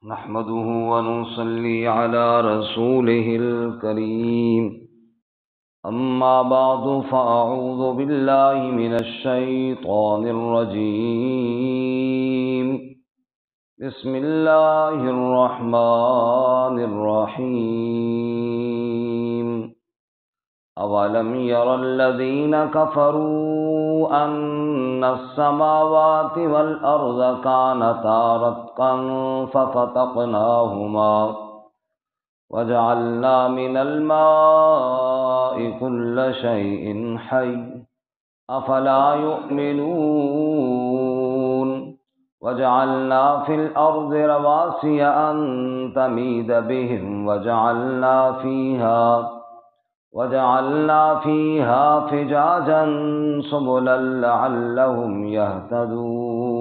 نحمده ونصلي على رسوله الكريم. أما بعد فأعوذ بالله من الشيطان الرجيم. بسم الله الرحمن الرحيم. أولم ير الذين كفروا أن السماوات والأرض كانتا رتقا ففتقناهما وجعلنا من الماء كل شيء حي أفلا يؤمنون وجعلنا في الأرض رواسي أن تميد بهم وجعلنا فيها فجاجا سبلا لعلهم يهتدون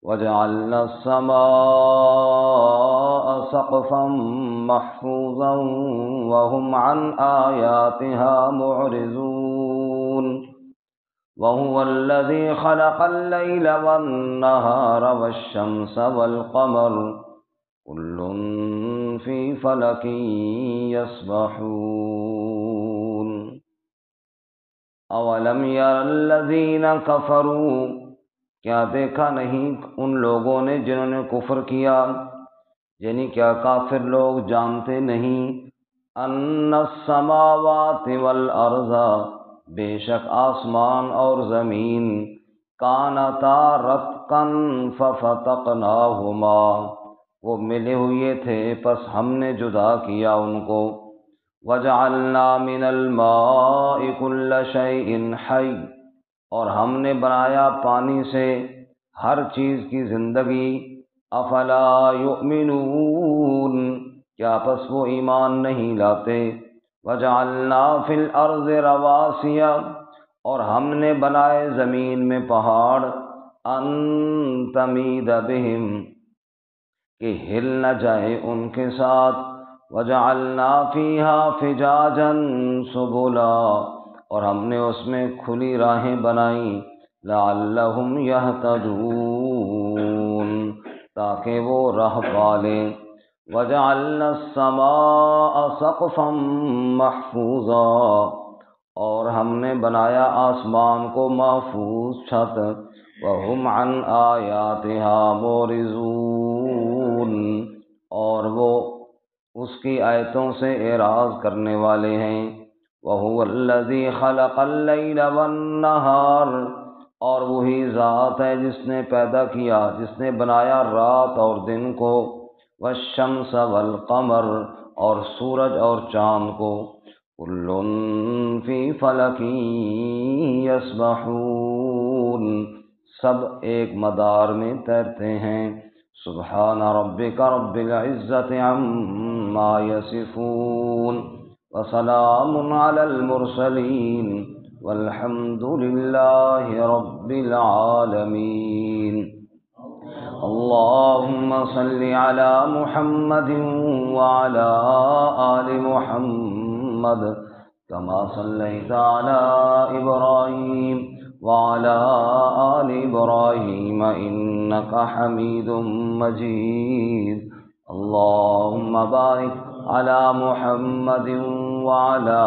وجعلنا السماء سقفا محفوظا وهم عن آياتها معرضون وهو الذي خلق الليل والنهار والشمس والقمر كل في فلك يسبحون. اولم ير الذين كفروا، کیا دیکھا نہیں ان لوگوں نے جنہوں نے کفر کیا، یعنی کیا کافر لوگ جانتے نہیں، ان السماوات والارض، بے شک آسمان اور زمین، کانتا رتقا ففتقناہما، وہ ملے ہوئے تھے پس ہم نے جدا کیا ان کو، وجعلنا من الماء كل شيء حي، اور ہم نے بنایا پانی سے ہر چیز کی زندگی، افلا یؤمنون، کیا پس وہ ایمان نہیں لاتے، وجعلنا فی الارض رواسي، اور ہم نے بنائے زمین میں پہاڑ، ان تمید بہم، کہ ہل نہ جائے ان کے ساتھ، وجعلنا فیہا فجاجا سبلا، اور ہم نے اس میں کھلی راہیں بنائیں، لعلہم یہتدون، تاکہ وہ راہ پالیں، وجعلنا السماء سقفا محفوظا، اور ہم نے بنایا آسمان کو محفوظ چھت، وہم عن آیاتها معرضون، اور وہ اس کی آیتوں سے اعراض کرنے والے ہیں، وَهُوَ الَّذِي خَلَقَ اللَّيْلَ وَالنَّهَارَ، اور وہی ذات ہے جس نے پیدا کیا، جس نے بنایا رات اور دن کو، وَالشَّمْسَ وَالْقَمَرَ، اور سورج اور چاند کو، كُلٌّ فِي فَلَكٍ يَسْبَحُونَ، سب ایک مدار میں تیرتے ہیں، سبحان ربک رب العزة عما يصفون وسلام على المرسلين والحمد لله رب العالمين. اللهم صل على محمد وعلى آل محمد كما صليت على إبراهيم وعلى آل إبراهيم إنك حميد مجيد. اللهم بارك على محمد وعلى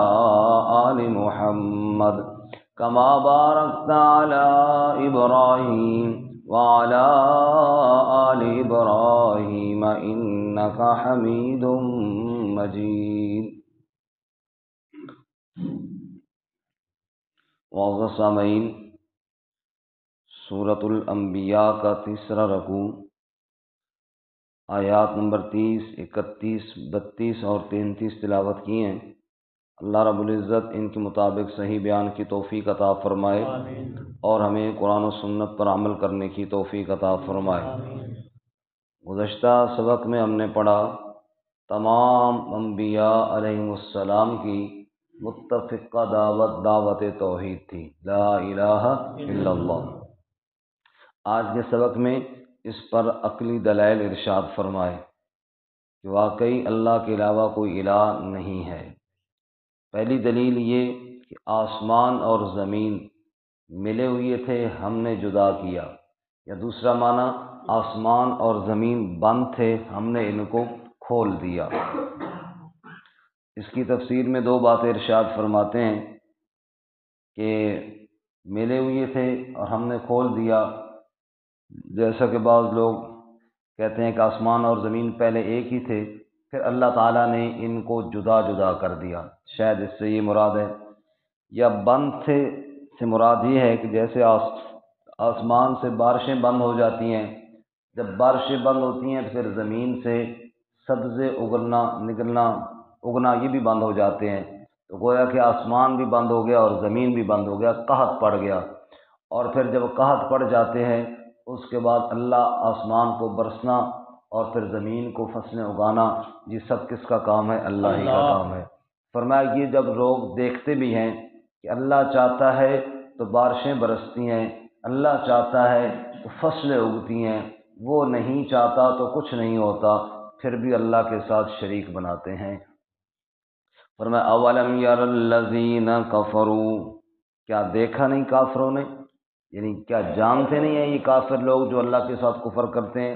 آل محمد كما باركت على إبراهيم وعلى آل إبراهيم إنك حميد مجيد. معزز سامعین، سورۃ الانبیاء کا تیسرا رکوع، آیات نمبر 30، 31، 32 اور 33 تلاوت کی ہیں. اللہ رب العزت ان کے مطابق صحیح بیان کی توفیق عطا فرمائے، اور ہمیں قرآن و سنت پر عمل کرنے کی توفیق عطا فرمائے. گزشتہ سبق میں ہم نے پڑھا تمام انبیاء علیہم السلام کی متفقہ دعوت توحید تھی، لا الہ الا اللہ. آج کے سبق میں اس پر عقلی دلائل ارشاد فرمائے کہ واقعی اللہ کے علاوہ کوئی الہ نہیں ہے. پہلی دلیل یہ کہ آسمان اور زمین ملے ہوئے تھے، ہم نے جدا کیا، یا دوسرا معنی آسمان اور زمین بند تھے، ہم نے ان کو کھول دیا۔ اس کی تفسیر میں دو باتیں ارشاد فرماتے ہیں کہ ملے ہوئے تھے اور ہم نے کھول دیا، جیسا کہ بعض لوگ کہتے ہیں کہ آسمان اور زمین پہلے ایک ہی تھے، پھر اللہ تعالیٰ نے ان کو جدا جدا کر دیا، شاید اس سے یہ مراد ہے۔ یا بند تھے سے مراد یہ ہے کہ جیسے آسمان سے بارشیں بند ہو جاتی ہیں، جب بارشیں بند ہوتی ہیں پھر زمین سے سبزے اگنا یہ بھی بند ہو جاتے ہیں، تو گویا کہ آسمان بھی بند ہو گیا اور زمین بھی بند ہو گیا، قحط پڑ گیا۔ اور پھر جب قحط پڑ جاتے ہیں اس کے بعد اللہ آسمان کو برسنا اور پھر زمین کو فصلیں اگانا، یہ سب کس کا کام ہے؟ اللہ ہی کا کام ہے۔ فرمایا یہ جب لوگ دیکھتے بھی ہیں کہ اللہ چاہتا ہے تو بارشیں برستی ہیں، اللہ چاہتا ہے تو فصلیں اگتی ہیں، وہ نہیں چاہتا تو کچھ نہیں ہوتا، پھر بھی اللہ کے ساتھ شریک بناتے ہیں۔ فرمایا اولم یر الذین کفروا، کیا دیکھا نہیں کافروں نے، یعنی کیا جانتے نہیں ہیں یہ کافر لوگ جو اللہ کے ساتھ کفر کرتے ہیں،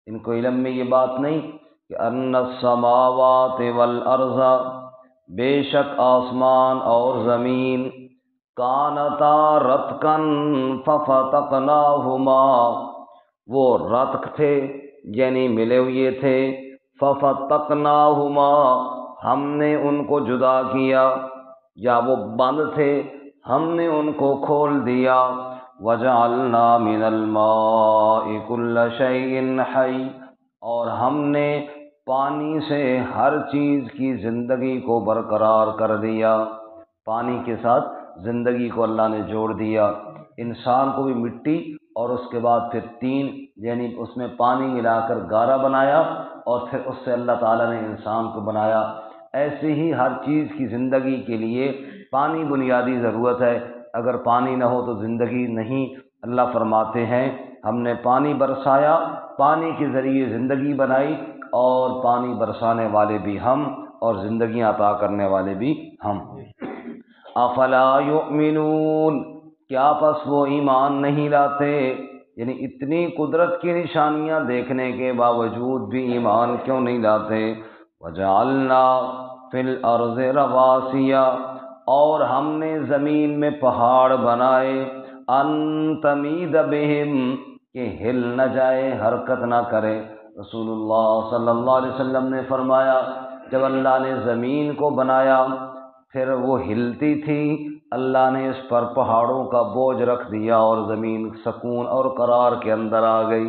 ان کو علم میں یہ بات نہیں کہ ان السماوات والارض، بے شک آسمان اور زمین، کانتا رتقا ففتقناہما، وہ رتق تھے یعنی ملے ہوئے تھے، ففتقناہما، ہم نے ان کو جدا کیا، یا وہ بند تھے ہم نے ان کو کھول دیا۔ وجعلنا من الماء كل شيء حي، اور ہم نے پانی سے ہر چیز کی زندگی کو برقرار کر دیا، پانی کے ساتھ زندگی کو اللہ نے جوڑ دیا۔ انسان کو بھی مٹی اور اس کے بعد پھر تین یعنی اس میں پانی ملا کر گارا بنایا اور پھر اس سے اللہ تعالیٰ نے انسان کو بنایا۔ ایسے ہی ہر چیز کی زندگی کے لیے پانی بنیادی ضرورت ہے، اگر پانی نہ ہو تو زندگی نہیں۔ اللہ فرماتے ہیں ہم نے پانی برسایا، پانی کے ذریعے زندگی بنائی، اور پانی برسانے والے بھی ہم اور زندگیاں عطا کرنے والے بھی ہم۔ افلا یؤمنون، کیا پس وہ ایمان نہیں لاتے، یعنی اتنی قدرت کی نشانیاں دیکھنے کے باوجود بھی ایمان کیوں نہیں لاتے۔ وجعلنا فی الارض رواسیا، اور ہم نے زمین میں پہاڑ بنائے، ان تمید بہم، کہ ہل نہ جائے، حرکت نہ کرے۔ رسول اللہ صلی اللہ علیہ وسلم نے فرمایا جب اللہ نے زمین کو بنایا پھر وہ ہلتی تھی، اللہ نے اس پر پہاڑوں کا بوجھ رکھ دیا اور زمین سکون اور قرار کے اندر آ گئی۔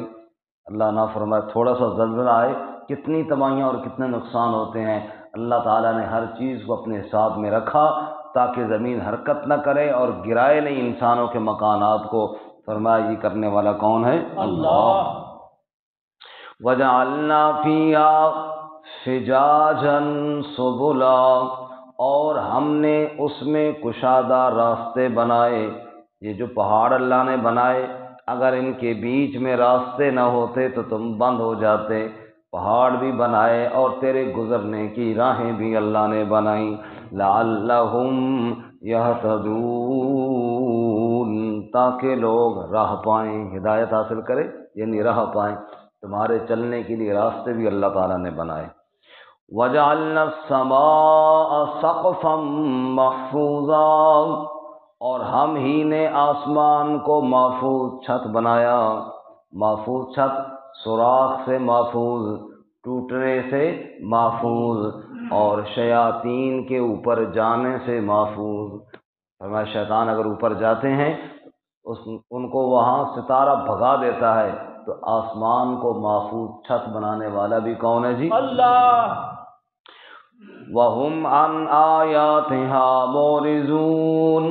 اللہ نہ فرمائے تھوڑا سا زلزلہ آئے کتنی تباہیاں اور کتنے نقصان ہوتے ہیں۔ اللہ تعالیٰ نے ہر چیز کو اپنے حساب میں رکھا تاکہ زمین حرکت نہ کرے اور گرائے نہیں انسانوں کے مکانات کو۔ فرمایا یہ کرنے والا کون ہے؟ اللہ۔ وجعلنا فیہا فجاجا سبلا، اور ہم نے اس میں کشادہ راستے بنائے۔ یہ جو پہاڑ اللہ نے بنائے اگر ان کے بیچ میں راستے نہ ہوتے تو تم بند ہو جاتے، پہاڑ بھی بنائے اور تیرے گزرنے کی راہیں بھی اللہ نے بنائیں۔ لعلہم یہتدون، تاکہ لوگ راہ پائیں، ہدایت حاصل کریں یعنی راہ پائیں، تمہارے چلنے کے لیے راستے بھی اللہ تعالیٰ نے بنائے۔ وجعلنا السماء سقفا محفوظا، اور ہم ہی نے آسمان کو محفوظ چھت بنایا۔ محفوظ چھت سوراخ سے محفوظ، ٹوٹنے سے محفوظ، اور شیاطین کے اوپر جانے سے محفوظ۔ فرمایا شیطان اگر اوپر جاتے ہیں ان کو وہاں ستارہ بھگا دیتا ہے، تو آسمان کو محفوظ چھت بنانے والا بھی کون ہے جی؟ اللہ۔ وَهُمْ عَنْ آيَاتِهَا مُعْرِضُونَ،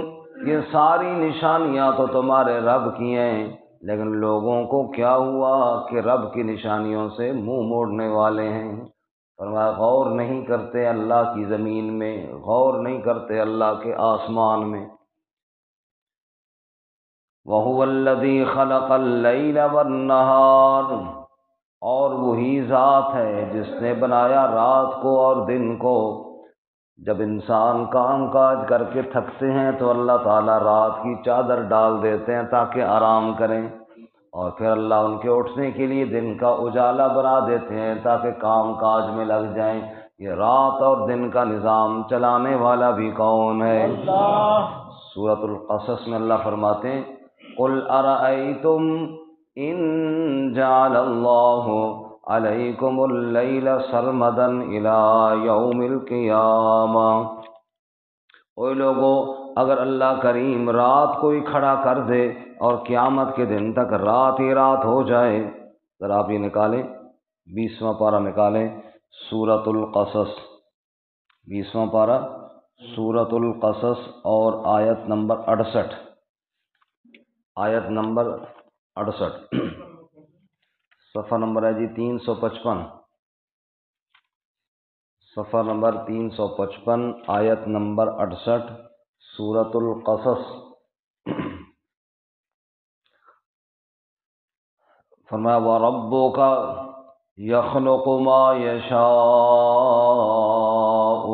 یہ ساری نشانیاں تو تمہارے رب کی ہیں، لیکن لوگوں کو کیا ہوا کہ رب کی نشانیوں سے منہ موڑنے والے ہیں۔ فرمایا غور نہیں کرتے اللہ کی زمین میں، غور نہیں کرتے اللہ کے آسمان میں۔ وَهُوَ الَّذِي خَلَقَ اللَّيْلَ وَالنَّهَارَ، اور وہی ذات ہے جس نے بنایا رات کو اور دن کو۔ جب انسان کام کاج کر کے تھکتے ہیں تو اللہ تعالیٰ رات کی چادر ڈال دیتے ہیں تاکہ آرام کریں، اور پھر اللہ ان کے اٹھنے کے لیے دن کا اجالا بنا دیتے ہیں تاکہ کام کاج میں لگ جائیں۔ یہ رات اور دن کا نظام چلانے والا بھی کون ہے؟ اللہ۔ سورۃ القصص میں اللہ فرماتے ہیں قل ارأیتم ان جعل اللہ علیکم اللیل سرمدا الی یوم القیامہ، اوے لوگوں اگر اللہ کریم رات کو ہی کھڑا کر دے اور قیامت کے دن تک رات ہی رات ہو جائے، ذرا آپ یہ نکالیں 20واں پارہ نکالیں سورۃ القصص، 20واں پارہ سورۃ القصص اور آیت نمبر 68، آیت نمبر 68، صفحہ نمبر ہے جی 355، صفحہ نمبر 355 آیت نمبر 68 سورۃ القصص۔ فرمایا وَرَبُّكَ يَخْلُقُ مَا يَشَاءُ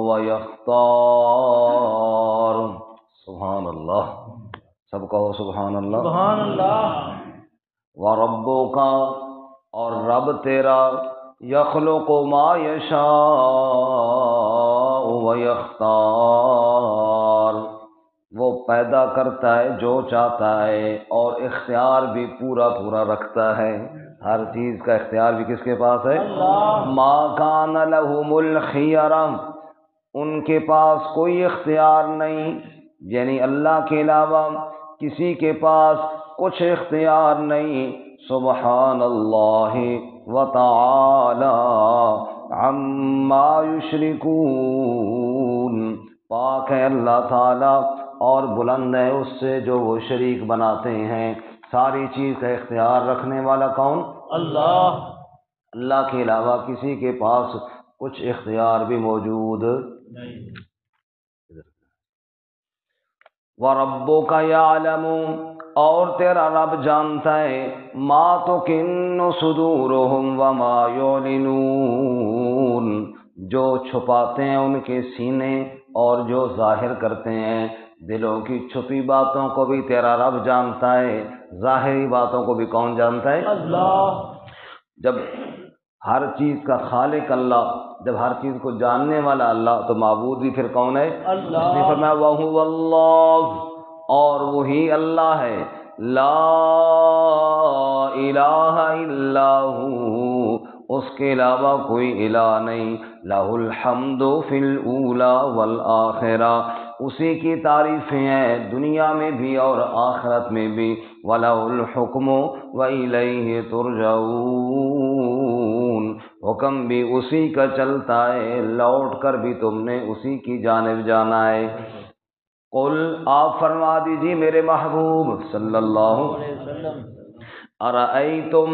وَيَخْتَارُ، سبحان اللہ، سب کہو سبحان اللہ، سبحان اللہ۔ وَرَبُّكَ، اور رب تیرا، یخلق ما یشاء ویختار، وہ پیدا کرتا ہے جو چاہتا ہے اور اختیار بھی پورا پورا رکھتا ہے، ہر چیز کا اختیار بھی کس کے پاس ہے؟ اللہ۔ ما کان لہم الخیرہ، ان کے پاس کوئی اختیار نہیں، یعنی اللہ کے علاوہ کسی کے پاس کچھ اختیار نہیں۔ سبحان اللہ وتعالی عما یشرکون، پاک ہے اللہ تعالی اور بلند ہے اس سے جو وہ شریک بناتے ہیں۔ ساری چیز کا اختیار رکھنے والا کون؟ اللہ۔ اللہ کے علاوہ کسی کے پاس کچھ اختیار بھی موجود نہیں۔ وَرَبُّكَ يَعْلَمُ، اور تیرا رب جانتا ہے، مَا تُكِنُّ صُدُورُهُمْ وَمَا يُعْلِنُونَ، جو چھپاتے ہیں ان کے سینے اور جو ظاہر کرتے ہیں، دلوں کی چھپی باتوں کو بھی تیرا رب جانتا ہے، ظاہری باتوں کو بھی کون جانتا ہے؟ اللہ۔ جب ہر چیز کا خالق اللہ، جب ہر چیز کو جاننے والا اللہ، تو معبود بھی پھر کون ہے؟ اللہ۔ اس نے فرمایا وَهُوَ اللَّهُ، اور وہی اللہ ہے، لا الہ الا ہو، اس کے علاوہ کوئی الہ نہیں، لہ الحمد فی الاولی والآخرہ، اسی کی تعریفیں ہیں دنیا میں بھی اور آخرت میں بھی، وَلَهُ الْحُكْمُ وَإِلَيْهِ تُرْجَعُونَ، حکم بھی اسی کا چلتا ہے، لوٹ کر بھی تم نے اسی کی جانب جانا ہے۔ قل، آپ فرما دیجیے میرے محبوب صلی اللہ علیہ وسلم، ارأیتم،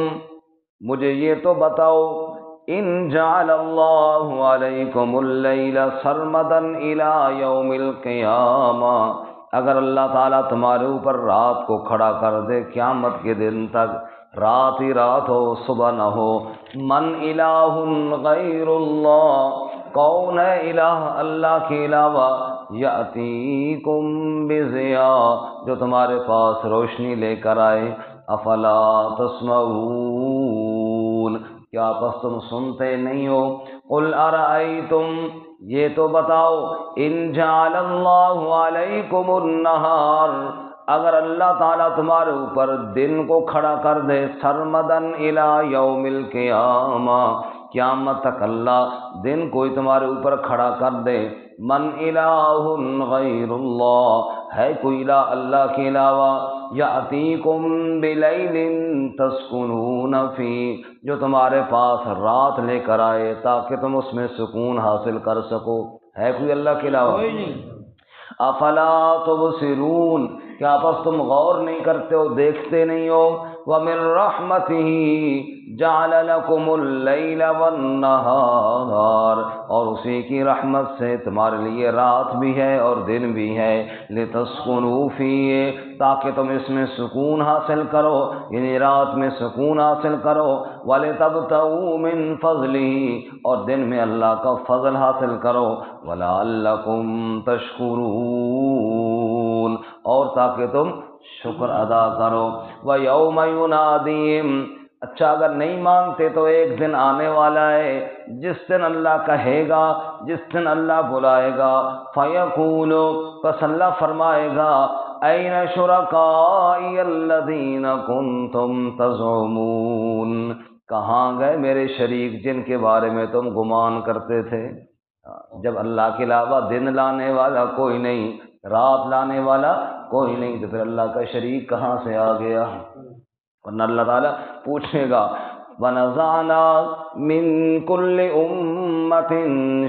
مجھے یہ تو بتاؤ، ان جعل اللہ علیکم اللیل سرمدا الی یوم القیامہ، اگر اللہ تعالیٰ تمہارے اوپر رات کو کھڑا کر دے قیامت کے دن تک، رات ہی رات ہو صبح نہ ہو، من الہ غیر اللہ، کون ہے الہ اللہ کے علاوہ، یأتیکم بضیاء، جو تمہارے پاس روشنی لے کر آئے، افلا تسمعون، کیا پس تم سنتے نہیں ہو؟ قل ارأیتم، یہ تو بتاؤ، ان جعل اللہ علیکم النہار، اگر اللہ تعالیٰ تمہارے اوپر دن کو کھڑا کر دے، سرمدن الی یوم القیامہ، قیامت تک اللہ دن کوئی تمہارے اوپر کھڑا کر دے، من الہ غیر اللہ، ہے کوئی الہ اللہ کے علاوہ، یأتیکم بلیل تسکنون فی، جو تمہارے پاس رات لے کر آئے تاکہ تم اس میں سکون حاصل کر سکو، ہے کوئی اللہ کے علاوہ؟ کوئی نہیں۔ افلا تبصرون، کیا پس تم غور نہیں کرتے ہو، دیکھتے نہیں ہو؟ وَمِن رَحْمَتِهِ جَعَلَ لَكُمُ اللَّيْلَ وَالنَّهَارَ، اور اسی کی رحمت سے تمہارے لیے رات بھی ہے اور دن بھی ہے، لِتَسْكُنُوا فِيهِ، تاکہ تم اس میں سکون حاصل کرو، یعنی رات میں سکون حاصل کرو، وَلِتَبْتَغُوا مِن فَضْلِهِ، اور دن میں اللہ کا فضل حاصل کرو، وَلَعَلَّكُمْ تَشْكُرُونَ، اور تاکہ تم شکر ادا کرو۔ وَيَوْمَ يُنَادِيهِمْ، اچھا اگر نہیں مانتے تو ایک دن آنے والا ہے جس دن اللہ کہے گا، جس دن اللہ بلائے گا، فَيَقُولُ، پس اللہ فرمائے گا، أَيْنَ شُرَكَائِيَ الَّذِينَ كُنْتُمْ تَزْعُمُونَ، کہاں گئے میرے شریک جن کے بارے میں تم گمان کرتے تھے؟ جب اللہ کے علاوہ دن لانے والا کوئی نہیں، رات لانے والا کوئی نہیں، تو پھر اللہ کا شریک کہاں سے آ گیا؟ ورنہ اللہ تعالیٰ پوچھے گا، وَنَزَعْنَا مِن كُلِّ أُمَّةٍ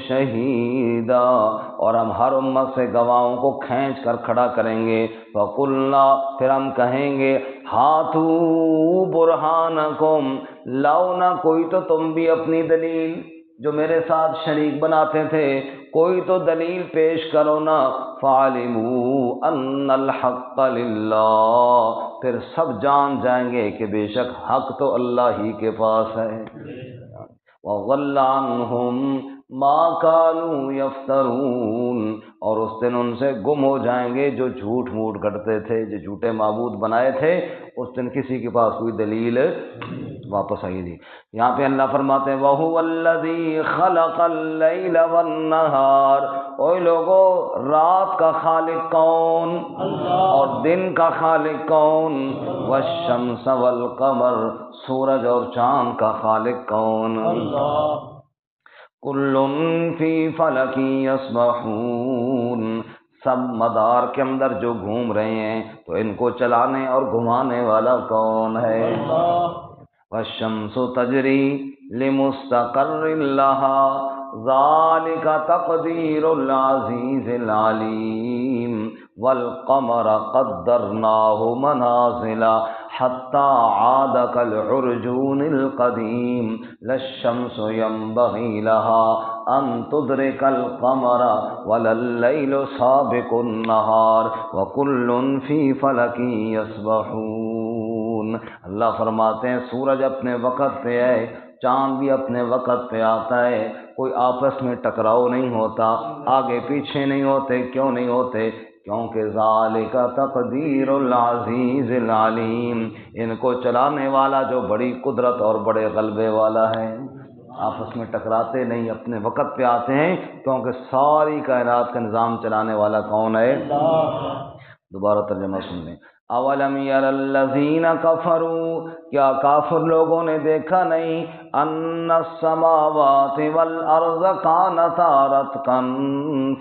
شَهِيدًا، اور ہم ہر امت سے گواہوں کو کھینچ کر کھڑا کریں گے، فَقُلْنَا، پھر ہم کہیں گے، ہاتھو برہانکم، لاؤ نہ کوئی تو تم بھی اپنی دلیل، جو میرے ساتھ شریک بناتے تھے کوئی تو دلیل پیش کرو نا۔ فَعَلِمُوا أَنَّ الْحَقَّ لِلَّهِ، پھر سب جان جائیں گے کہ بے شک حق تو اللہ ہی کے پاس ہے۔ وَضَلَّ عَنْهُمْ مَا كَانُوا يَفْتَرُونَ، اور اس دن ان سے گم ہو جائیں گے جو جھوٹ موٹ کرتے تھے، جو جھوٹے معبود بنائے تھے، اس دن کسی کے پاس کوئی دلیل واپس آئی تھی۔ یہاں پہ اللہ فرماتے ہیں وَهُوَ الَّذِي خَلَقَ اللَّيْلَ وَالنَّهَارَ، اوے لوگو رات کا خالق کون اور دن کا خالق کون؟ وَالشَّمْسَ وَالْقَمَرَ، سورج اور چاند کا خالق کون؟ كُلٌّ فِي فَلَكٍ يَسْبَحُونَ، سب مدار کے اندر جو گھوم رہے ہیں تو ان کو چلانے اور گھمانے والا کون ہے؟ وَالشَّمْسُ تَجْرِي لِمُسْتَقَرٍّ لَهَا ذَلِكَ تَقْدِيرُ الْعَزِيزِ الْعَلِيمِ وَالْقَمَرَ قَدَّرْنَاهُ مَنَازِلَ حَتَّى عَادَ كَالْعُرْجُونِ الْقَدِيمِ لَا الشَّمْسُ يَنبَغِي لَهَا أَن تُدْرِكَ الْقَمَرَ وَلَا اللَّيْلُ سَابِقُ النَّهَارِ وَكُلٌّ فِي فَلَكٍ يَسْبَحُونَ۔ اللہ فرماتے ہیں سورج اپنے وقت پہ ہے، چاند بھی اپنے وقت پہ آتا ہے، کوئی آپس میں ٹکراؤ نہیں ہوتا، آگے پیچھے نہیں ہوتے۔ کیوں نہیں ہوتے؟ کیونکہ ذالک تقدیر العزیز العلیم، ان کو چلانے والا جو بڑی قدرت اور بڑے غلبے والا ہے۔ آپس میں ٹکراتے نہیں، اپنے وقت پہ آتے ہیں، کیونکہ ساری کائنات کا نظام چلانے والا کون ہے؟ دوبارہ ترجمہ سن لیں۔ اولم یر الذین کفروا، کیا کافر لوگوں نے دیکھا نہیں، ان السماوات والارض کانتا رتقا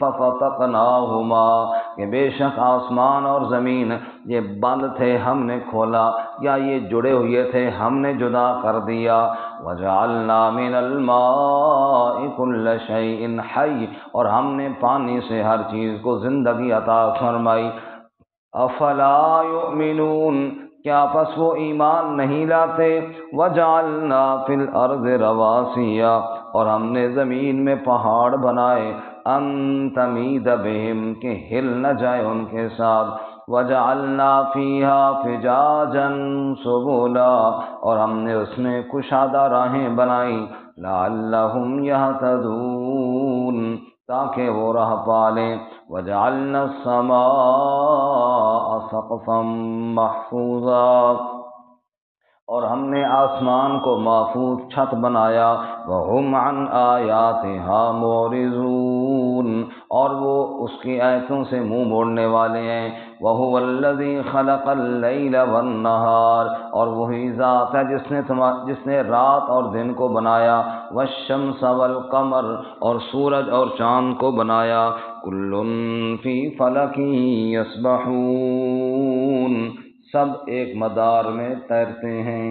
ففتقناہما، کہ بے شک آسمان اور زمین یہ بند تھے ہم نے کھولا، یا یہ جڑے ہوئے تھے ہم نے جدا کر دیا۔ وجعلنا من الماء كل شيء حي، اور ہم نے پانی سے ہر چیز کو زندگی عطا فرمائی۔ افلا یؤمنون، کیا پس وہ ایمان نہیں لاتے؟ وجعلنا فی الارض رواسیا، اور ہم نے زمین میں پہاڑ بنائے، ان تمید بہم، کہ ہل نہ جائے ان کے ساتھ۔ وجعلنا فیہا فجاجا سبلا، اور ہم نے اس میں کشادہ راہیں بنائی، لعلہم یہتدون، تاکہ وہ راہ پالیں۔ وجعلنا السماء سقفا محفوظا، اور ہم نے آسمان کو محفوظ چھت بنایا۔ وہم عن آیاتہا معرضون، اور وہ اس کی آیتوں سے منہ موڑنے والے ہیں۔ وہو الذی خلق اللیل والنہار، اور وہی ذات ہے جس نے رات اور دن کو بنایا۔ والشمس والقمر، اور سورج اور چاند کو بنایا۔ کل فی فلک یسبحون، سب ایک مدار میں تیرتے ہیں۔